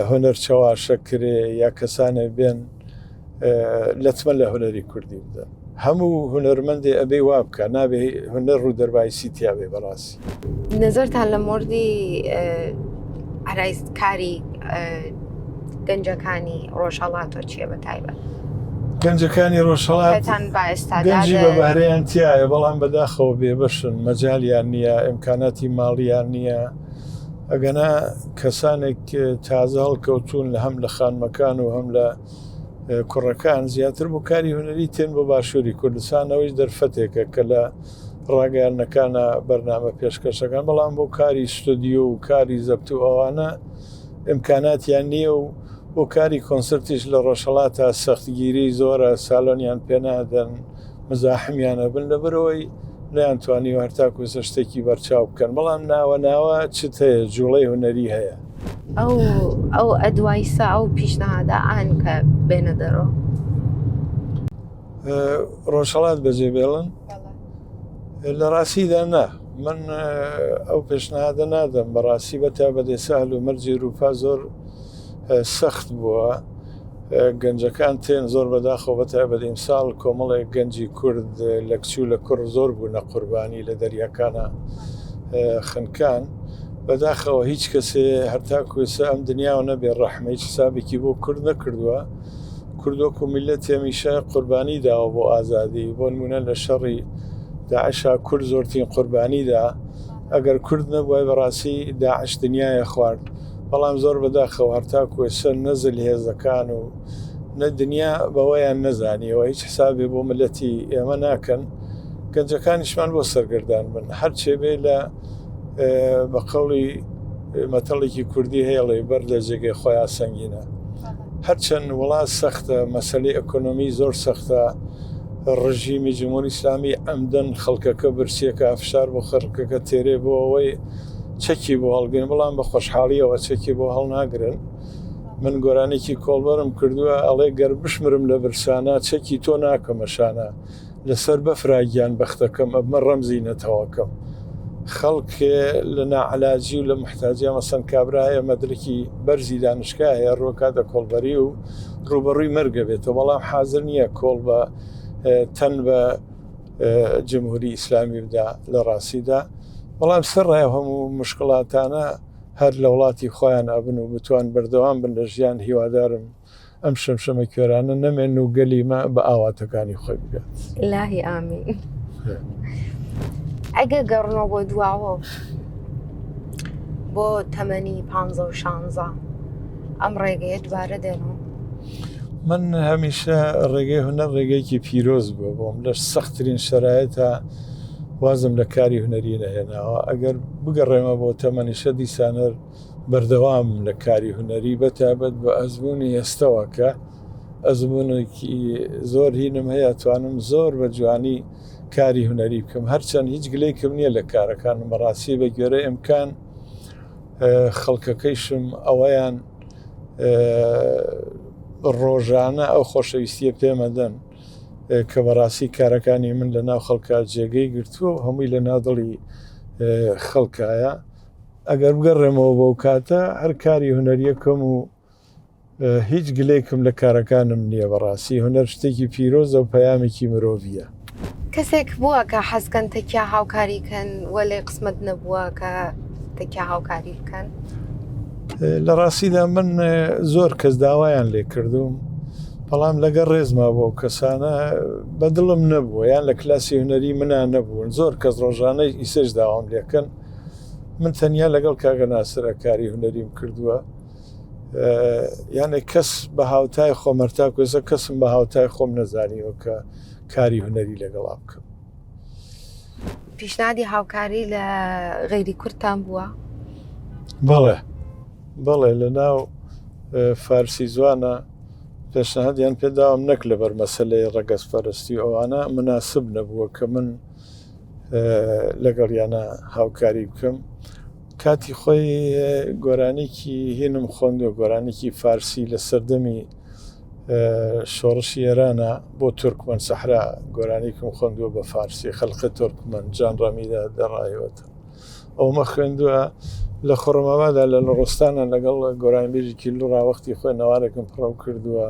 هونەر چاواشە کرێ یا کەسانێ بێن لەتمە لە هونەری کوردی بدەن هەموو هونەرمەندێ ئەبێ وا بکە نابێ هونەر ڕوو دەربایسی تیاابێ بەڕاستی نظرتان لە مردی کاری گەنجەکانی ڕۆژهەڵاتۆ چیە بە تایبەت گەنجەکانی ڕۆژهەڵات گەنجی بەبارەیان تایە بەڵام بەداخەوە بێبەشن مەجالیان نییە ئیمکاناتی ماڵیان نییە ئەگەنا کەسانێک تازە هەڵکەوتون هەم لە خانمەکان و هەم لە کوڕەکان زیاتر بۆ کاری هونەری تێن بۆ باشووری کوردستان ئەوەی دەرفەتێکە کە لە ڕاگەیاندنەکانە بەرنامە پێشکەشەکان بەڵام بۆ کاری ستودیۆ و کاری زەبت و ئەوانە ئیمکاناتیان نییە و بۆ کاری کۆنسرتیش لە ڕۆژهەڵاتە سەختگیری زۆرە ساڵۆنیان پێنادەن مزاحمیانە بن لەبەرەوەی نەیانتوانی و هەرتاکوسە شتێکی بەرچاو بکەن بەڵام ناوە چت هەیە جوڵەی هونەری هەیە ئەو ئەدوایسا ئەو پیشنهادا ئان کە بێنە دەرەوە ڕۆژهەڵات بەجێ بێڵن لە ڕاستیدا نا من ئەو پێشنهادە نادەم بەڕاستی بەتا بەدێسەهل و مەرجی رووپا زۆر سەخت بووە گەنجەکان تێن زۆر بەداخەوە بەتا بەدەیم ساڵ کۆمەڵێک گەنجی کورد لە کچوو لە کوڕ زۆر بوونە قوربانی لە دەریاکانە خنکان بەداخەوە هیچ کەسێ هەرتاکوێسە ئەم دنیاوە نەبێ ڕەحمە هیچ حسابێکی بۆ کورد نەکردووە کوردۆک و میلەت هەمیشە قوربانی داوە بۆ ئازادی بۆ نمونە لە شەڕی داعشا کورد زۆرترین قوربانیدا ئەگەر کورد نەبووە بەڕاستی داعش دنیایە خوارد بەڵام زۆر بەداخەوە هەرتاکوێسە نەزل هێزەکان و نە دنیا بەوەیان نەزانیەوە هیچ حسابێ بۆ ملەتی ئێمە ناکەن گەنجەکانیشمان بۆ سەرگردان بن هەرچێ بێ لە بە قەوڵی مەتەڵێکی کوردی هەیەڵێ بەر لە جێگەی خۆیان سەنگینە هەرچەند وڵات سەختە مەسەلەی ئەکۆنۆمی زۆر سەختە ڕژیمی جمهوری ئیسلامی ئەمدەن خەڵکەکە برسیەکە ئەفشار بۆ خەڵکەکە تێرێ بۆ ئەوەی چەکی بۆ هەڵگرن بەڵام بە خۆشحاڵیەوە چەکی بۆ هەڵناگرن من گۆرانێکی کۆڵبەرم کردووە ئەڵێ گەر بشمرم لە برسانە چەکی تۆ ناکەمەشانە لەسەر بەفراگیان بەختەکەم ئەمە ڕەمزی نەتەوەکەم خەڵکێ لە ناعلاجی و لە محتاجیا مەسەن کابراایە مەدرکی بەرزی دانشگا هەیە ڕۆکاتە کۆڵبەری و ڕوبەڕووی مەرگە بێتەوە بەڵام حازر نییە کۆڵ بە تەن بە جمهوری ئیسلامی بدا لە ڕاستیدا بەڵام سەرڕای هەموو مشکڵاتانە هەر لە وڵاتی خۆیان ئەبن و بتوان بەردەوام بن لە ژیان هیوادارم ئەم شەمشەمە کوێرانە نەمێن و گەلیمە بە ئاواتەکانی خۆی بگات ئیلاهی ئامین ئەگە گەڕنەوە بۆ دواوە بۆ تەمەنی 15 و 16 ئەم ڕێگەیە دوبارە دێنەوە من هەمیشە ڕێگەی هونەر ڕێگەیەکی پیرۆز بووە بۆم لە سەختترین شەرایەتە وازم لە کاری هونەری نەهێناوە ئەگەر بگەڕێمە بۆ تەمەنیشە دیسانەر بەردەوام لە کاری هونەری بەتابەت بە ئەزمموی ئێستەوە کە ئەزمونێکی زۆر هینم هەیە توانم زۆر بە جوانی کاری هونەری بکەم هەرچەند هیچ گلەیکم نییە لە کارەکانم بەڕاستی بە گوێرە ئیمکان خەڵکەکەیشم ئەوەیان ڕۆژانە ئەو خۆشەویستیە پێمەدەن کە بەڕاستی کارەکانی من لە ناو خەڵکە جێگەی گرتووە هەمووی لە ناودڵی خەڵکایە ئەگەر بگەڕێمەوە بەو کاتە هەر کاری هونەریەکەم و هیچ گلەیکم لە کارەکانم نییە بەڕاستی هونەر شتێکی پیرۆزە و پەیامێکی مرۆڤیە کەسێک بووە کە حەزکەن تەکیا هاوکاریکەن وەلێ قسمت نەبووە کە تەکیا هاوکاری بکەن لە ڕاستیدا من زۆر کەس داوایان لێ کردوم بەڵام لەگەڵ ڕێزما بۆ کەسانە بەدڵم نەبووە یان لە کلاسی هونەری منان نەبوون زۆر کەس ڕۆژانەی ئیسش داوام لێکەن من تەنیا لەگەڵ کاگە ناسرە کاری هونەریم کردووە یانێ کەس بە هاوتای خۆمەرتا کوێزە کەسم بە هاوتای خۆم نەزانیەوە کە کاری هونەری لەگەڵا بکەم پیشنهادی هاوکاری لە غەیری کورتان بووە؟ بەڵێ لە ناو فارسی زوانە پێشنهادیان پێداوام نەک لەبەر مەسەلەی ڕەگەزپەرستی ئەوانە مناسب نەبووە کە من لەگەڵیانە هاوکاری بکەم کاتی خۆی گۆرانێکی هێنم خوێندووە گۆرانێکی فارسی لە سەردەمی شۆڕشی ئێرانە بۆ تورکمەن سەحرا گۆرانێکم خوێندووە بە فارسی خەڵقە تورکمەن جان ڕەمیدا دەڕایەوەتە ئەومە خوێندووە لە خۆڕمەوادا لە ڕۆستانە لەگەڵ گۆرانبێژێکی لوڕاوەختی خۆی نەوارێکم پڕەو کردووە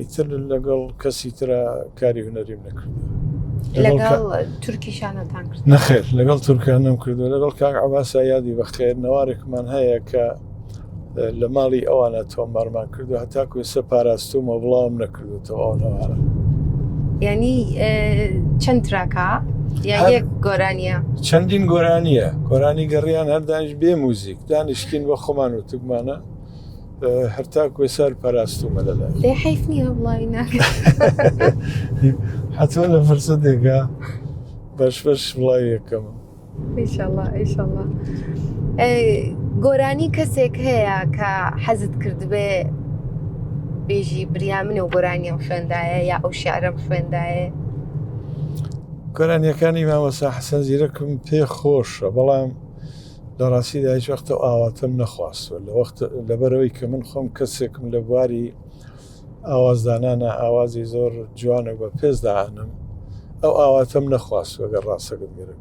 ئیتر لەگەڵ کەسی ترە کاری هونەریم نەکردووە لەگەڵ تورکیشانەتان کرد نەخێر لەگەڵ تورکانم کردو لەگەڵ کاک عەباسا یادی بەخێر نەوارێکمان هەیە کە لە ماڵی ئەوانە تۆمارمان کردو هەتاکو ئێستا پاراستومە بڵاوم نەکردوتەوە ئەو نەوارە یعنی چەند تراکە یا یەک گۆرانیە چەندین گۆرانیە گۆرانی گەڕیان هەردانیش بێ موزیک دانیشکین بە خۆمان و توکمانە هەرتا کوێسەر پاراستومە لەلای لێ حیف نییە وڵی ناکە حتوە لە فرسەتێکە بەش وڵای یەکەمە ئیشەڵڵا گۆرانی کەسێک هەیە کە حەزت کردبێ بێژی بریا منە و گۆرانیەم خوێندایە یا ئەو شیعرەم خوێندایە گۆرانیەکانی مامۆستا حەسەن زیرەکم پێ خۆشە بەڵام لە ڕاستیدا هیچ وەختە ئاواتم نەخواستوە لەبەرەوەی کە من خۆم کەسێکم لە بواری ئاوازدانانە ئاوازی زۆر جوانە بە پێزداانم ئەو ئاواتم نەخواستوە گەر ڕاستەکەت گەرە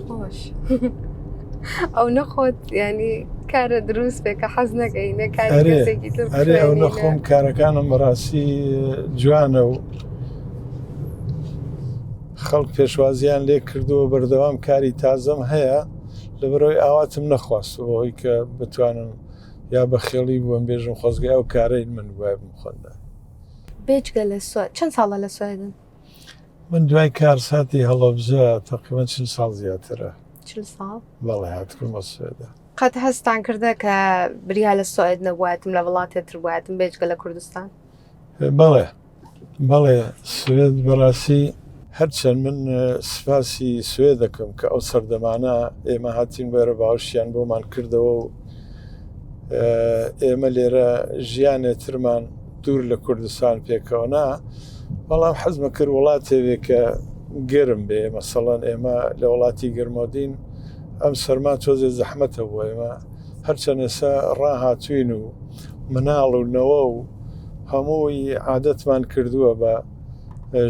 خۆش ئەو نەخۆت ینی کارە دروست بێ کە حەز نەگەینە کارێکی تر ئەرێ ئەو نەخۆم کارەکانم بەڕاستی جوانە و خەڵک پێشوازیان لێ کردووە بەردەوام کاری تازەم هەیە لەبەرەوەی ئاواتم نەخواستەوەی کە بتوانن یا بە خێڵی بووم بێژم خۆزگای و کارەی من وای بخۆندا بێجگە لە سوێد چەند ساڵە لە سوێدن من دوای کار ساتی هەڵەبجە تقریباً 40 ساڵ زیاترە 40 ساڵ بەڵێ هاتکردمە سوێدە قەت هەستان کردە کە بریا لە سوێد نەبووایەتم لە وڵاتێتر بوایەتم بێجگە لە کوردستان بەڵێ سوێد بەڕاستی هەرچەند من سپاسی سوێ دەکەم کە ئەو سەردەمانە ئێمە هاتین بەرە باوشیان بۆمان کردەوە و ئێمە لێرە ژیانێترمان دوور لە کوردستان پێکەوەنا بەڵام حەزمە کرد وڵاتێوێ کە گەرم بێ مەسەڵەن ئێمە لە وڵاتی گەرمۆدین ئەم سەرما تۆزێ زەحمەتە بووە ئێمە هەرچەند ئێستا ڕاهاتوین و مناڵ و نەوە و هەمووی عادەتمان کردووە بە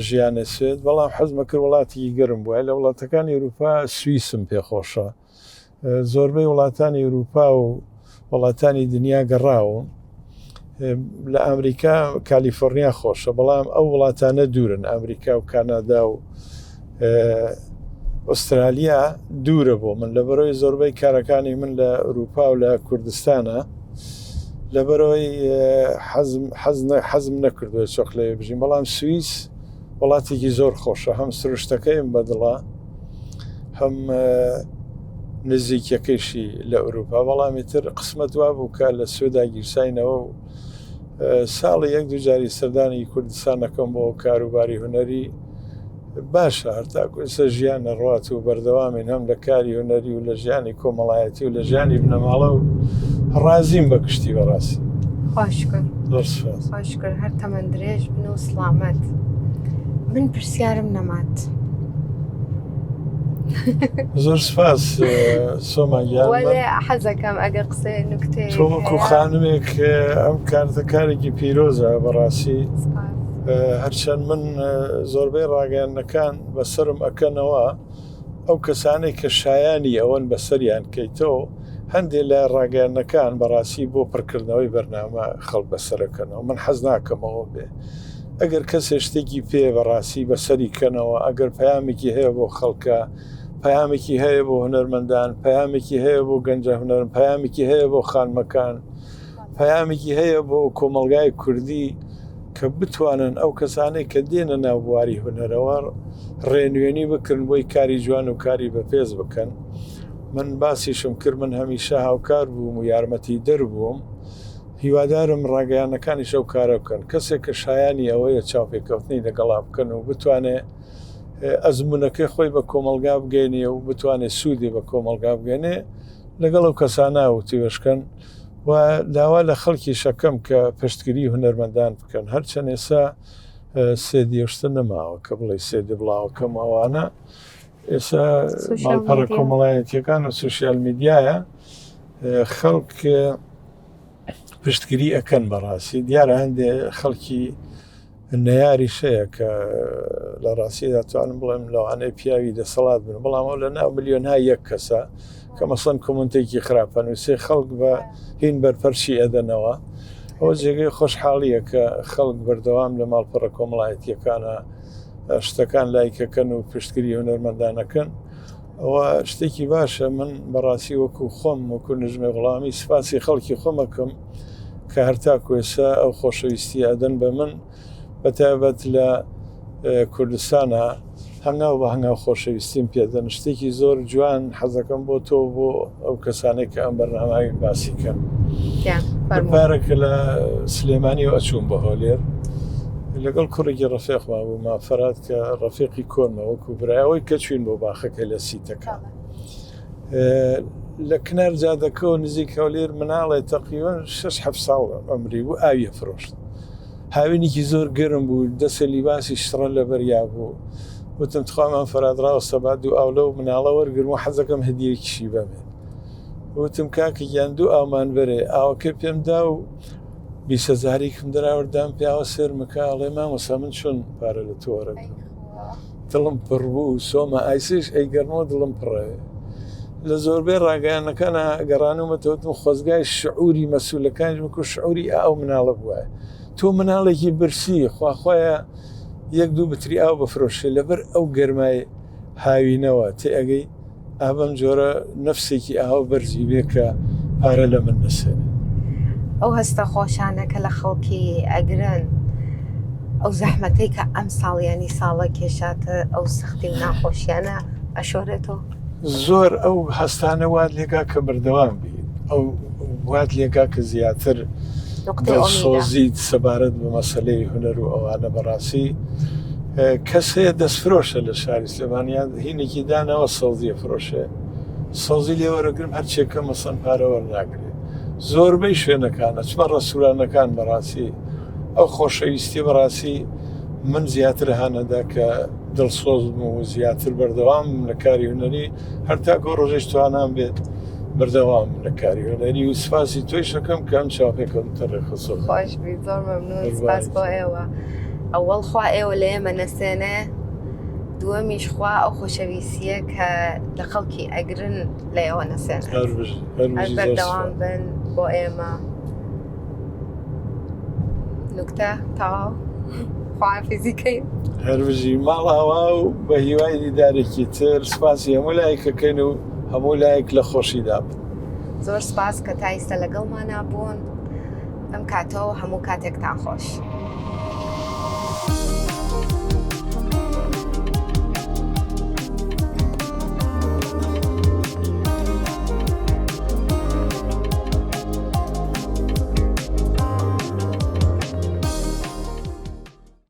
ژیانە سوێد بەڵام حەزمە کرد وڵاتی گەرم بووە لە وڵاتەکانی ئەوروپا سوئیسم پێخۆشە زۆربەی وڵاتانی ئەوروپا و وڵاتانی دنیا گەڕاوە لە ئەمریکا کالیفۆرنیا خۆشە بەڵام ئەو وڵاتانە دوورن ئەمریکا و کانادا و ئوسترالیا دوورە بۆ من لەبەرەوەی زۆربەی کارەکانی من لە ئەوروپا و لە کوردستانە لەبەرەوەی حەزم نەکردوێت چۆخ لێ بژین بەڵام سوئیس وڵاتێکی زۆر خۆشە هەم سروشتەکەیم بەدڵە هەم نزیکەکەیشی لە ئەوروپا بەڵامی تر قسمەت وا بوو کە لە سوێدا گیرساینەوە و ساڵی یەک دوجاری سەردانی کوردستان نەکەم بۆ کاروباری هونەری باشە هەرتاکوسە ژیانە ڕات و بەردەوامین هەم لە کاری هونەری و لە ژیانی کۆمەڵایەتی و لە ژیانی بنەماڵە و ڕازیم بە کشتی بەڕاستی خۆشکرد هەر تەمەند درێژ بن و سڵامەت من پرسیارم نەمات زۆر سپاس سۆماگیان حەزەکەم ئەگەر قسە نوکتێ تۆوەکو خانمێک ئەم کارتەکارێکی پیرۆزە بەڕاستی هەرچەند من زۆربەی ڕاگەیانەکان بەسرم ئەکەنەوە ئەو کەسانەی کە شایانی ئەوەن بەسەریان کەیتەوە هەندێک لە ڕاگەیانەکان بەڕاستی بۆ پڕکردنەوەی بەرنامە خەڵک بەسەرەکەنەوە من حەز ناکەمەوە بێ ئەگەر کەسێ شتێکی پێ بەڕاستی بەسەری کەنەوە ئەگەر پەیامێکی هەیە بۆ خەڵکە پەیامێکی هەیە بۆ هونەرمەندان پەیامێکی هەیە بۆ گەنجە هونەرم پەیامێکی هەیە بۆ خانمەکان پەیامێکی هەیە بۆ کۆمەلگای کوردی کە بتوانن ئەو کەسانەی کە دێنە ناو بواری هونەرەوە ڕێنوێنی بکردن بۆی کاری جوان و کاری بەپێز بکەن من باسیشم کرد من هەمیشە هاوکار بووم و یارمەتی دەربووم هیوادارم ڕاگەیانەکانی شەو کارە بکەن کەسێک کە شایانی ئەوەیە چاوپێکەوتنی لەگەڵا بکەن و بتوانێت ئەزمونونەکەی خۆی بە کۆمەلگا بگەینێ و بتوانێت سوودی بە کۆمەلگا بگەنێ لەگەڵ ئەو کەسانە و تیوەشکەن و داوا لە خەڵکی شەکەم کە پشتگیری هونەرمەندان بکەن هەرچەند ئێستا سێدیشتە نەماوە کە بڵێ سێدی بڵاوەکەم ئەوانە ئێستا ماڵپەڕە کۆمەڵایەتیەکان و سوشیال میدیایە خەڵک پشتگیری ئەەکەن بەڕاستی دیارە هەندێ خەڵکی نەیاری شەیە کە لە ڕاستیدا توانم بڵێم لەوانەیە پیاوی دەسەڵات بن بەڵام ئەو لە ناو ملیۆنهای یەک کەسە کە مەسەن کۆمنتێکی خراپەن و سێ خەڵک بە هین بەرپەرشی ئەدەنەوە ئەوە جێگەی خۆشحاڵیە کە خەڵک بەردەوام لە ماڵپەڕە کۆمەڵایەتیەکانە شتەکان لایکەکەن و پشتگیری هونەرمەندانەکەن ئەوە شتێکی باشە من بەڕاستی وەکو خۆم وەکو نژمێ وڵامی سپاسی خەڵکی خۆمەکەم کە هەرتاکو ئێستا ئەو خۆشەویستی ئەدەن بە من بەتایبەت لە کوردستانە هەنگاو بە هەنگاو خۆشەویستیم پێدەن شتێکی زۆر جوان حەزەکەم بۆ تۆ بۆ ئەو کەسانێک کە ئەم بەرنامەی باسیکەن پارێکە لە سلێمانی ئەچوون بە هۆلێر لەگەڵ کوڕێکی ڕەفێقمان بوو مافەرات کە ڕەفێقی کۆنمە وەکو برایەوەی کە چوین بۆ باخەکە لە سیتەکە لە کنار جادەکەەوە نزیک هەولێر مناڵێ تەقریبەن 6-7 ساڵ ئەمری بوو ئاویە فرۆشت هاوینێکی زۆر گەرم بوو دەسە لیباسی شڕە لە بەریا بوو وتم تخوامان فەرادراوەستە با دوو ئاو لەو مناڵە وەرگرم و حەزەکەم هەدیەکیشی بەمێن وتم کاکە گیان دوو ئاومان بەرێ ئاوەکە پێم دا و 20,000 دراوەدام پیاوە سێرمەکە ئەڵێ مامۆستا من چۆن پارە لە تۆ وەرەگرم دڵم پڕ بوو سۆمە ئایسش ئەیگەرمەوە دڵم پڕێ لە زۆربەی ڕاگەیانەکانە گەڕانومەتەوتم خۆزگای شعوری مەسوولەکان وەکو شعوری ئاو مناڵە بووە تۆ مناڵێکی برسی خواخوایە 1-2 بتری ئاو بەفرۆشێ لەبەر ئەو گەرمای هاوینەوە تێ ئەگەی ئابەم جۆرە نەفسێکی ئاو بەرزی بێ کە پارە لە من نەسێنێ ئەو هەستە خۆشانە کە لە خەڵکی ئەگرن ئەو زەحمەتەی کە ئەم ساڵیانی ساڵە کێشاتە ئەو سەختی و ناخۆشیانە ئەشۆرێتەوە زۆر ئەو هەستانە وات لێگا کە بەردەوام بین ئەو وات لێگا کە زیاتر سۆزیت سەبارەت بە مەسەلەی هونەر و ئەوانە بەڕاستی کەسەیە دەستفرۆشە لە شاری سلێمانیان هینێکی دانەوە سەوزیە فرۆشێ سەوزی لێوەرەگرم هەرچێکە مەسەن پارەوە ناگرێت زۆربەی شوێنەکانە چمە ڕەسوورانەکان بەڕاستی ئەو خۆشەویستی بەڕاستی من زیاتر هانەدا کە دڵسۆزم و زیاتر بەردەوام لە کاری هونەری هەرتاکۆ ڕۆژێش توانان بێت بەردەوام لە کاری هونەری و سپاسی تۆی شەکەم کە ئەم چاوپێکەوتە ڕێخسۆ خۆشبی زۆر مەمنون سپاس بۆ ئێوە ئەوەڵ خوا ئێوە لە ئێمە نەسێنێ دووەمیش خوا ئەو خۆشەویستیە کە لە خەڵکی ئەگرن لە ئێوە نەسێن بەردەوام بن بۆ ئێمە نوکتە تاواو خوافیزیکەین هەربژی ماڵاوا و بە هیوای دیدارێکی تر سپاسی هەموو لایەکەکەین و هەموو لایەک لە خۆشیدا بن زۆر سپاس کە تا ئێستا لەگەڵمان نابوون ئەم کاتەوە هەموو کاتێکتان خۆش